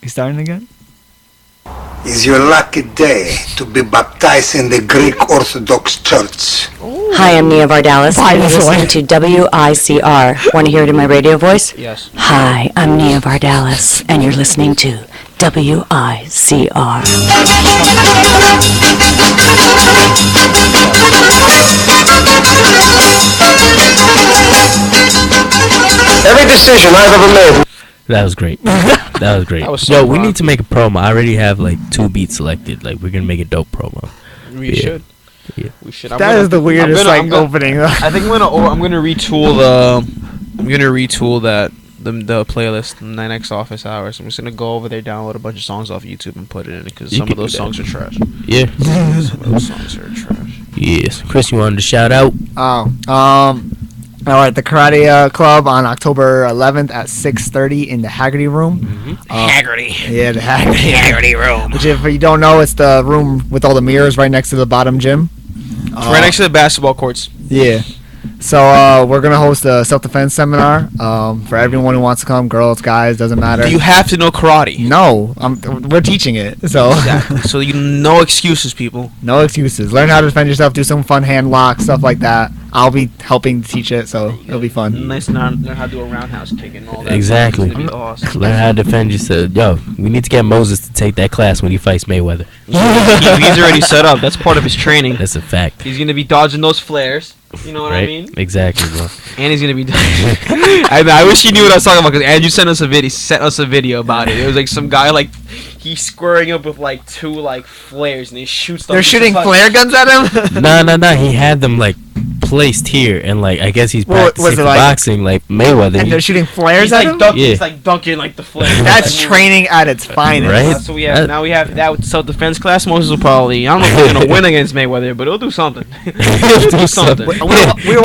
He's starting again? Is your lucky day to be baptized in the Greek Orthodox Church. Hi, I'm Nia Vardalos, and you're listening to WICR. Want to hear it in my radio voice? Yes. Hi, I'm Nia Vardalos, and you're listening to WICR. Every decision I've ever made. That was great. That was great. That was so Yo, we wrong. need to make a promo. I already have like 2 beats selected. Like we're gonna make a dope promo. We Yeah. should. Yeah. We should. That is the weirdest opening. I think I'm gonna retool the playlist, 9X Office Hours. I'm just gonna go over there, download a bunch of songs off YouTube, and put it in because You some can of those do that. songs are trash. Yeah. Some of those songs are trash. Yes. Chris, you wanted to shout out? All right, the Karate Club on October 11th at 6:30 in the Haggerty Room. Haggerty. Yeah, the Haggerty Room. Which, if you don't know, it's the room with all the mirrors right next to the bottom gym. Right next to the basketball courts. Yeah. So we're gonna host a self-defense seminar for everyone who wants to come, girls, guys, doesn't matter. Do you have to know karate? No, we're teaching it, so Exactly. So no excuses, people. no excuses. Learn how to defend yourself, do some fun hand locks, stuff like that. I'll be helping to teach it, so it'll be fun. Nice to learn how to do a roundhouse kick and all that. Exactly. It's gonna be awesome. Learn how to defend yourself. Yo, we need to get Moses to take that class when he fights Mayweather. He's already set up. That's part of his training. That's a fact. He's gonna be dodging those flares. You know what Right? I mean? Exactly, bro. And he's gonna be. I wish you knew what I was talking about because Andrew sent us a video about it. It was like some guy like he's squaring up with like 2 like flares and he shoots them. They're shooting flare guns at him. No. He had them like placed here, and like I guess he's Well, was practicing it for like- boxing like Mayweather. And He- they're shooting flares He's at like him. dunking. Yeah. He's like dunking like the flare. That's training at its finest. Right? So we have now we have that with self-defense class. Moses will probably I don't know if he's gonna win against Mayweather, but he'll do something. He'll do something. We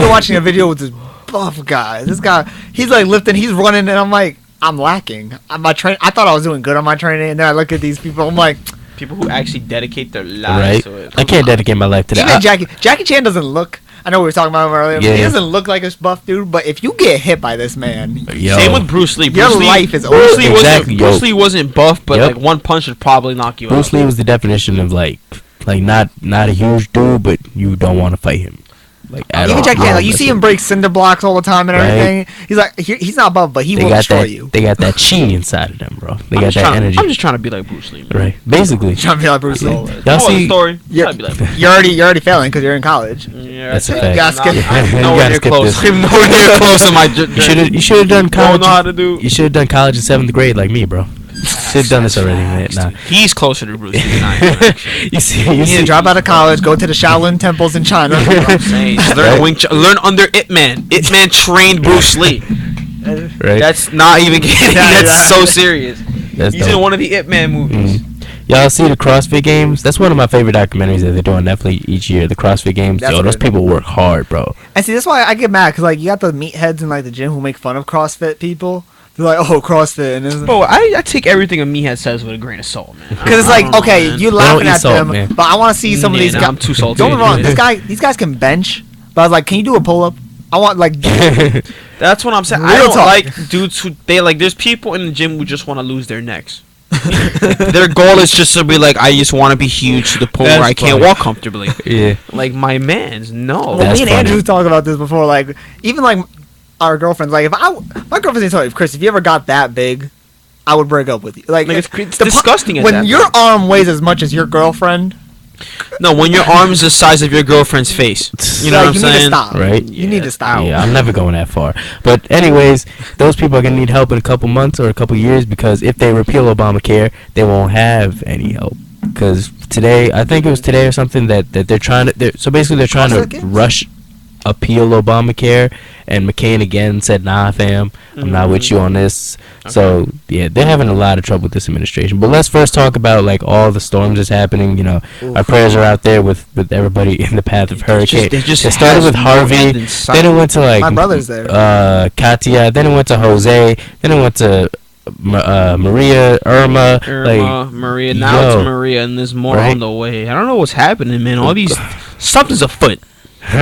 were watching a video with this buff guy. This guy, he's like lifting, he's running, and I'm like, I'm lacking. I thought I was doing good on my training, and then I look at these people. I'm like, People who actually dedicate their lives right? to it. I can't dedicate my life to that. even Jackie Chan doesn't look. I know we were talking about him earlier. But he Yeah. doesn't look like a buff dude. But if you get hit by this man, Yo. Same with Bruce Lee. Your Bruce Lee, life is Bruce over. Lee Exactly, Bruce yo. Lee wasn't buff, but Yep. like one punch would probably knock you Bruce out. Lee was the definition of like not a huge dude, but you don't want to fight him. Like at even all. Jackie Chan, like, you That's see it. him break cinder blocks all the time and Right. everything. He's like, he's not buff, but he They will got destroy that. you. They got that chi inside of them, bro. They got that energy. I'm just trying to be like Bruce Lee. Man. Right. Basically. Trying to be like Bruce Lee. Y'all Know the see? story? You're, Trying to be like Bruce Lee. you're already failing because you're in college. Yeah, That's a it. fact. You gotta skip- I'm You nowhere gotta near skip close. this. I'm nowhere near close to my. You should have done college. Don't know how to do. You should have done college in 7th grade like me, bro. Should have done this already, man. Nah. He's closer to Bruce Lee than I am. You see? You need to drop out of college, go to the Shaolin temples in China. I'm saying, just learn Wing Chun, learn under Ip Man. Ip Man trained Bruce Lee. Right. That's not even kidding. Yeah, That's so serious. That's He's dope. in one of the Ip Man movies. Y'all see the CrossFit Games? That's one of my favorite documentaries that they do on Netflix each year. The CrossFit Games. That's Yo, those good. people work hard, bro. And see, that's why I get mad, because, like, you got the meatheads in, like, the gym who make fun of CrossFit people. They're like, oh, CrossFit. And it's Bro, I take everything a meathead says with a grain of salt, man. because it's like, okay, you're laughing eat at salt, them, man. but I want to see some of Yeah, these nah, guys. I'm too salty. Don't get me wrong, these guys can bench, but I was like, can you do a pull-up? I want, like, That's what I'm saying. I Real don't talk. like dudes who there's people in the gym who just want to lose their necks. Their goal is just to be like, I just want to be huge to the point That's where I can't funny. walk comfortably. Yeah. Like my man's no. well, That's me and funny. Andrew talked about this before, like, even, like, our girlfriends, like, my girlfriend's told me, Chris, if you ever got that big, I would break up with you. Like Like, it's the disgusting at when that your point. arm weighs as much as your girlfriend. No, when your arm's the size of your girlfriend's face. You know like, what I'm you need to saying? stop. Right. You need to stop. Yeah, I'm never going that far. But anyways, those people are gonna need help in a couple months or a couple years, because if they repeal Obamacare, they won't have any help. Because today, I think it was today or something, that they're trying to. So basically, they're trying CrossFit to Games? rush appeal Obamacare, and McCain again said, "Nah, fam, I'm not with you on this." So yeah, they're having a lot of trouble with this administration. But let's first talk about like all the storms that's happening. You know, our prayers are out there with everybody in the path of hurricane. It just It started has with no Harvey, end in sight. then it went to like My brother's there. Katia, then it went to Jose, then it went to Maria, Irma, like Maria. Now yo, it's Maria, and there's more right? on the way. I don't know what's happening, man. All these something's afoot.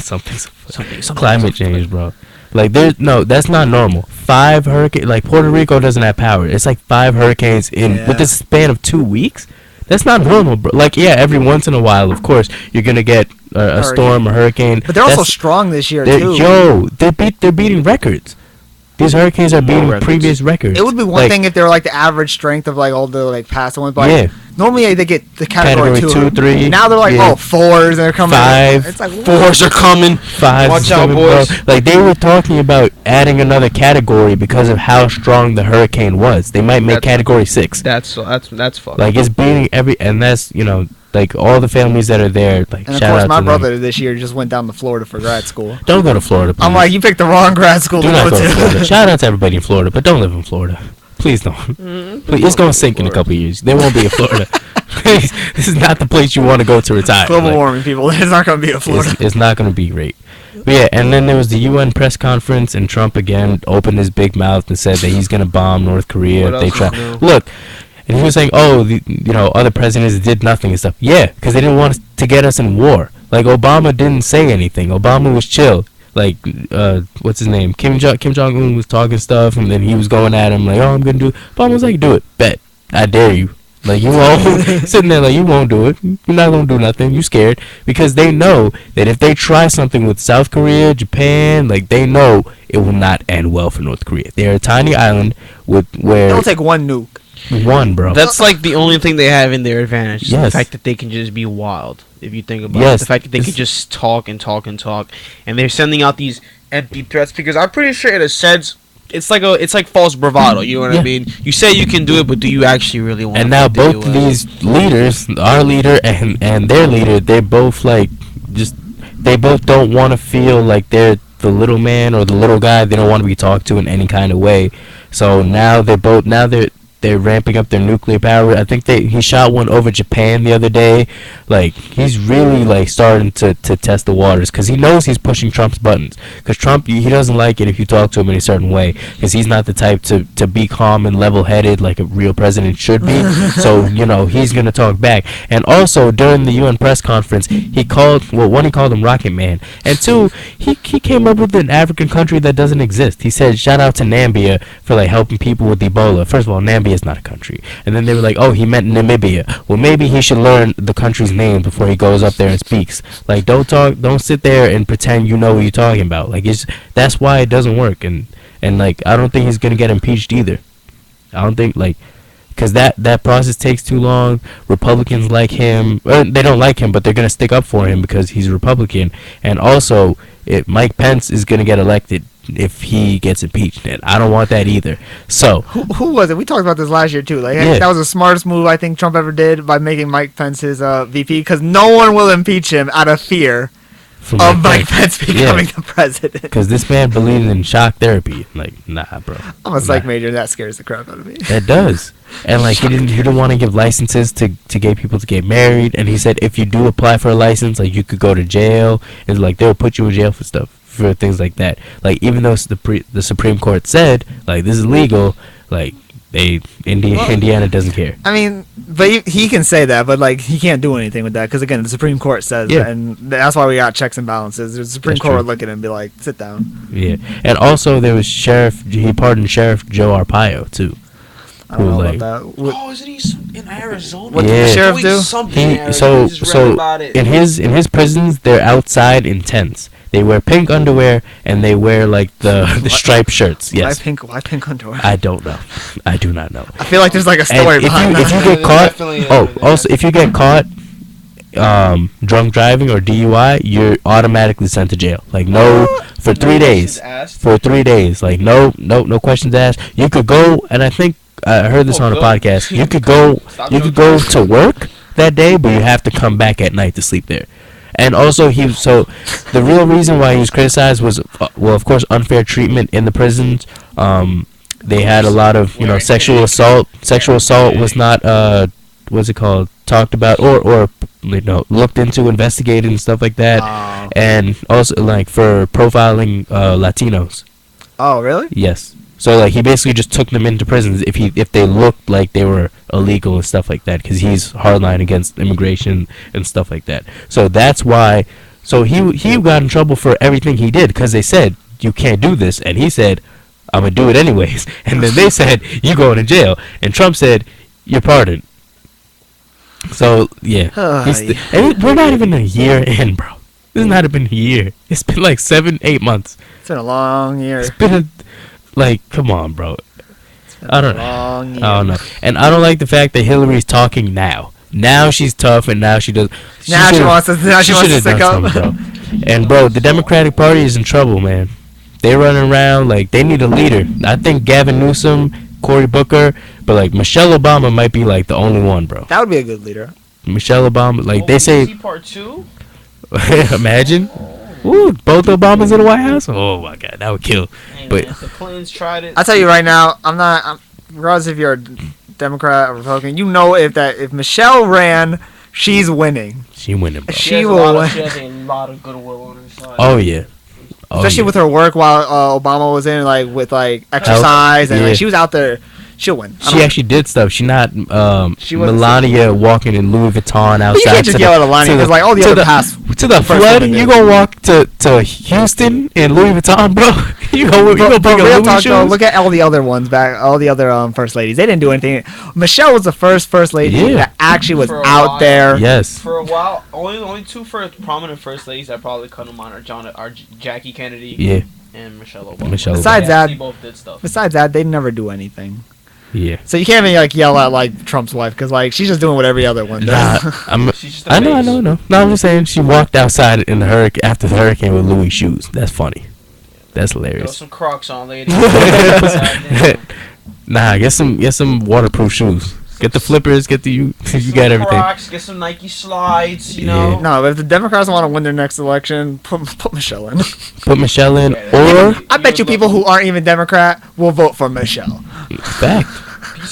something's Something. climate change, bro. Like that's not normal. 5 hurricanes. Like Puerto Rico doesn't have power. It's like 5 hurricanes with the span of 2 weeks. That's not normal, bro. Like, yeah, every once in a while, of course, you're gonna get a storm, a hurricane. But they're also strong this year too. They're beating records. These hurricanes are beating previous records. It would be one thing if they were like the average strength of like all the like past ones, but like, normally they get the category 2, 3. Now they're like 4s and they're coming 5. It's like 4s are coming. 5. Watch out, boys. Bro. Like they were talking about adding another category because of how strong the hurricane was. They might make category 6. That's fucked. Like it's beating and that's like all the families that are there. Like, and of shout course, out my to brother them. this year just went down to Florida for grad school. Don't go to Florida. Please. I'm like, you picked the wrong grad school Do to not go go to Florida. to. Shout out to everybody in Florida, but don't live in Florida. Please don't. Please, it's gonna sink in a couple years. There won't be a Florida. This is not the place you want to go to retire. Global warming, people. It's not gonna be a Florida. It's not gonna be great. But yeah, and then there was the UN press conference, and Trump again opened his big mouth and said that he's gonna bomb North Korea if they try. Look. And he was saying, other presidents did nothing and stuff. Yeah, because they didn't want to get us in war. Like, Obama didn't say anything. Obama was chill. Like, what's his name? Kim Jong-un was talking stuff, and then he was going at him like, I'm going to do it. Obama was like, do it. Bet. I dare you. Like, you won't. Sitting there like, you won't do it. You're not going to do nothing. You scared. Because they know that if they try something with South Korea, Japan, like, they know it will not end well for North Korea. They're a tiny island where... It'll take one nuke. One, bro. That's like the only thing they have in their advantage. Yes. The fact that they can just be wild. If you think about it, the fact that they can just talk and talk and talk, and they're sending out these empty threats because I'm pretty sure in a sense it's like false bravado. You know what I mean? You say you can do it, but do you actually really want? And now both of these leaders, our leader and their leader, they're both like they both don't want to feel like they're the little man or the little guy. They don't want to be talked to in any kind of way. So now they're ramping up their nuclear power. I think he shot one over Japan the other day. Like, he's really like starting to test the waters because he knows he's pushing Trump's buttons. Because Trump, he doesn't like it if you talk to him in a certain way because he's not the type to be calm and level-headed like a real president should be. So, he's going to talk back. And also, during the UN press conference, he called him Rocket Man. And 2, he came up with an African country that doesn't exist. He said, shout out to Nambia for like helping people with Ebola. First of all, Nambia is not a country. And then they were like, he meant Namibia. Well, maybe he should learn the country's name before he goes up there and speaks. Like, don't sit there and pretend you know what you're talking about. Like, that's why it doesn't work. And like, I don't think he's gonna get impeached either. I don't think, like, because that process takes too long. Republicans like him, or they don't like him, but they're gonna stick up for him because he's a Republican. And also, Mike Pence is gonna get elected if he gets impeached, and I don't want that either. So who was it? We talked about this last year too. Like, that was the smartest move I think Trump ever did by making Mike Pence his VP, because no one will impeach him out of fear of Mike Pence becoming the president. Because this man believes in shock therapy. Like, nah, bro. I'm a psych major, and that scares the crap out of me. That does. And like, he didn't want to give licenses to gay people to get married. And he said if you do apply for a license, like, you could go to jail. And like, they'll put you in jail for things like that. Like, even though the Supreme Court said like this is legal, like Indiana doesn't care. I mean, but he can say that, but like, he can't do anything with that because again, the Supreme Court says that, and that's why we got checks and balances. The Supreme Court would look at him and be like, sit down. Yeah. And also there was he pardoned Sheriff Joe Arpaio too. I don't know about that. Isn't he in Arizona? What did the sheriff do? So in his prisons, they're outside in tents. They wear pink underwear and they wear like the striped shirts. Yes. Why pink underwear? I don't know. I do not know. I feel like there's like a story behind that. If you get caught, also if you get caught drunk driving or DUI, you're automatically sent to jail. Like, for 3 days. For 3 days. Like, no questions asked. You could go, and I think I heard this on a podcast. You could go to work that day, but you have to come back at night to sleep there. And also, the real reason why he was criticized was, of course, unfair treatment in the prisons. They had a lot of, sexual assault. Sexual assault was not, what's it called, talked about or looked into, investigated, and stuff like that. And also, like, for profiling Latinos. Oh, really? Yes. So like, he basically just took them into prisons if they looked like they were illegal and stuff like that, because he's hardline against immigration and stuff like that. So that's why. So he got in trouble for everything he did because they said you can't do this, and he said, I'm gonna do it anyways. And then they said, you going to jail, and Trump said, you're pardoned. So yeah, and we're not even a year in, bro. This has not been a year. It's been like 7-8 months. It's been a long year. It's been come on, bro. I don't know. And I don't like the fact that Hillary's talking now. Now she's tough, and now she does. She wants to stick up, bro. And bro, the Democratic Party is in trouble, man. They running around like they need a leader. I think Gavin Newsom, Cory Booker, but like Michelle Obama might be like the only one, bro. That would be a good leader. Michelle Obama, like they say. Part 2? Imagine. Ooh, both Obamas in the White House. Oh my God, that would kill. Hey, but man, the Clintons tried it. I'll tell you right now, regardless if you're a Democrat or Republican, you know if Michelle ran, she's winning. She winning, bro. She has a lot of goodwill on her side. Oh yeah. Especially with her work while Obama was in, like with like exercise and like, she was out there. She'll win. She actually did stuff. She not Melania walking in Louis Vuitton outside. But you can't just yell at Melania because like all the other past to the flood. You gonna walk to Houston in Louis Vuitton, bro? you gonna bring a Louis talk, shoes? though, look at all the other ones back. All the other first ladies. They didn't do anything. Michelle was the first lady that actually was out there. Yes. For a while, only two prominent first ladies that probably come to mind are Jackie Kennedy. Yeah. And Michelle Obama. Besides that, they both did stuff. Besides that, they never do anything. Yeah. So you can't even like yell at like Trump's wife because like she's just doing what every other one does. I know. No, I'm just saying she walked outside in the hurricane after the hurricane with Louis shoes. That's funny. That's hilarious. Throw some Crocs on, lady. Nah, get some waterproof shoes. Get the flippers. Get the you got everything. Crocs, get some Nike slides. You know. No, but if the Democrats want to win their next election, put Michelle in. Put Michelle in, or I bet you people who aren't even Democrat will vote for Michelle. Fact.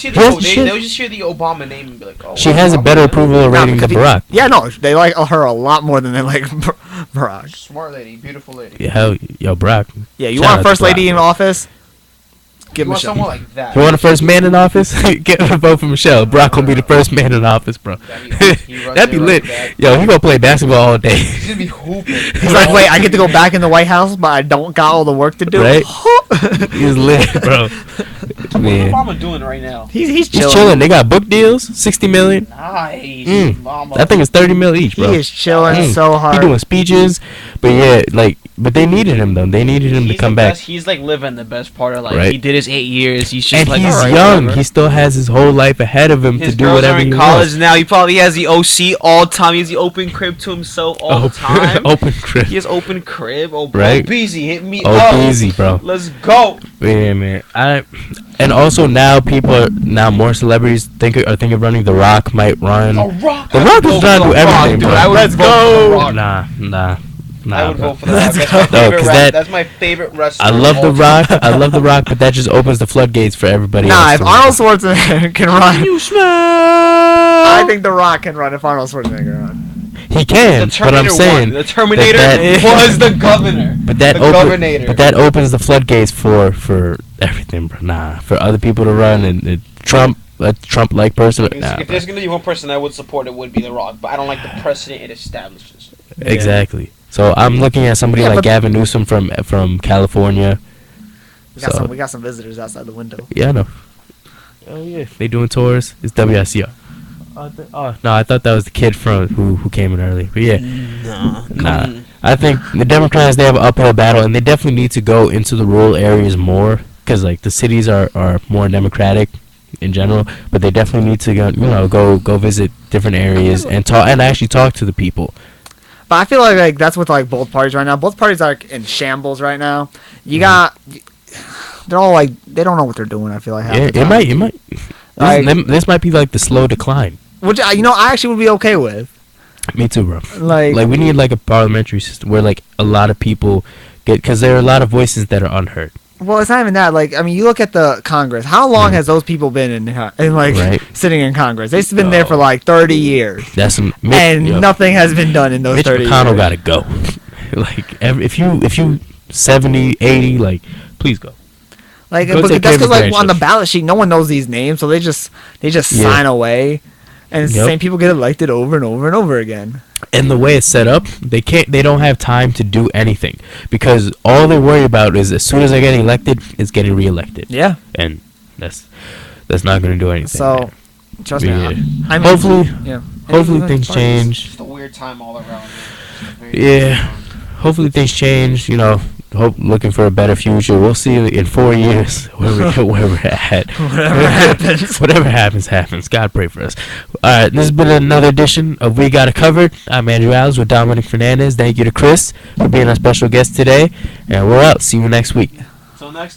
They'll just hear the Obama name and be like, "Oh." She has a better approval rating than Barack. Yeah, no, they like her a lot more than they like Barack. Smart lady, beautiful lady. Yeah, hell, yo, Barack. Yeah, you want a first lady in office? Give want Michelle. someone like that. You want a first man in office? Get a vote for Michelle. Barack will be the first man in office, bro. That'd be lit. Yo, he gonna play basketball all day. He's gonna be hooping. He's like, wait, I get to go back in the White House, but I don't got all the work to do. Right? He's lit, bro. Man. What's Obama doing right now? He's chilling. He's chilling. They got book deals, 60 million. Nice. That thing is 30 mil each, bro. He is chilling so hard. He doing speeches, but yeah, but they needed him though. They needed him to come back. He's like living the best part of life. Right. He did his 8 years. He's just And like, he's all right, young. whatever. He still has his whole life ahead of him His to do girls whatever are in he college wants. now. He probably has the OC all the time. He has the open crib to himself all the time. Open crib. He has open crib. Oh, bro. Right. Beezy, hit me Oh, up. easy, bro. Let's go. Yeah, man. And also now more celebrities are thinking of running. The Rock might run. The Rock. The Rock is trying to do everything, bro. Let's go. Nah. I would bro. vote for the Rock. That's my favorite wrestler. I love The Rock. I love The Rock, but that just opens the floodgates for everybody else. Nah, if Arnold Schwarzenegger can run, You smell. I think The Rock can run if Arnold Schwarzenegger can run. He can, but I'm saying the Terminator that- was the governor. But that opens the floodgates for everything, bro. Nah, for other people to run and Trump, a Trump-like person. Nah, If there's gonna be one person I would support, it would be The Rock. But I don't like the precedent it establishes. exactly. So I'm looking at somebody like Gavin Newsom from California. We got some visitors outside the window. Yeah, I know. Oh yeah, they doing tours. It's WICR. No, I thought that was the kid from who came in early. But yeah, nah. I think the Democrats, they have an uphill battle, and they definitely need to go into the rural areas more, because like the cities are more democratic in general, but they definitely need to go visit different areas and actually talk to the people. But I feel like that's with like both parties right now. Both parties are like, in shambles right now. They're all like they don't know what they're doing. I feel like Yeah, it might. This might be like the slow decline. Which I actually would be okay with. Me too, bro. Like we need like a parliamentary system where like a lot of people because there are a lot of voices that are unheard. Well, it's not even that. Like, I mean, you look at the Congress. How long has those people been in sitting in Congress? They've been there for like 30 years. Nothing has been done in those Mitch 30 McConnell years. gotta go. Like, if you 70, 80, like, please go. Like, Go but take that's care of because your like on the grandchildren. ballot sheet, no one knows these names, so they just sign away. And it's the Yep. same people get elected over and over and over again. And the way it's set up, they don't have time to do anything because all they worry about is as soon as they're getting elected, is getting reelected. Yeah. And that's not going to do anything. So, man. trust me. Yeah. I mean, Hopefully- yeah. Hopefully Anything things with parties. change. Just a weird time all around. Yeah. Hopefully things change. You know, looking for a better future. We'll see in 4 years where we're at. Whatever happens. Whatever happens. God pray for us. All right, this has been another edition of We Got It Covered. I'm Andrew Alves with Dominic Fernandez. Thank you to Chris for being our special guest today, and we're out. See you next week. Until next time.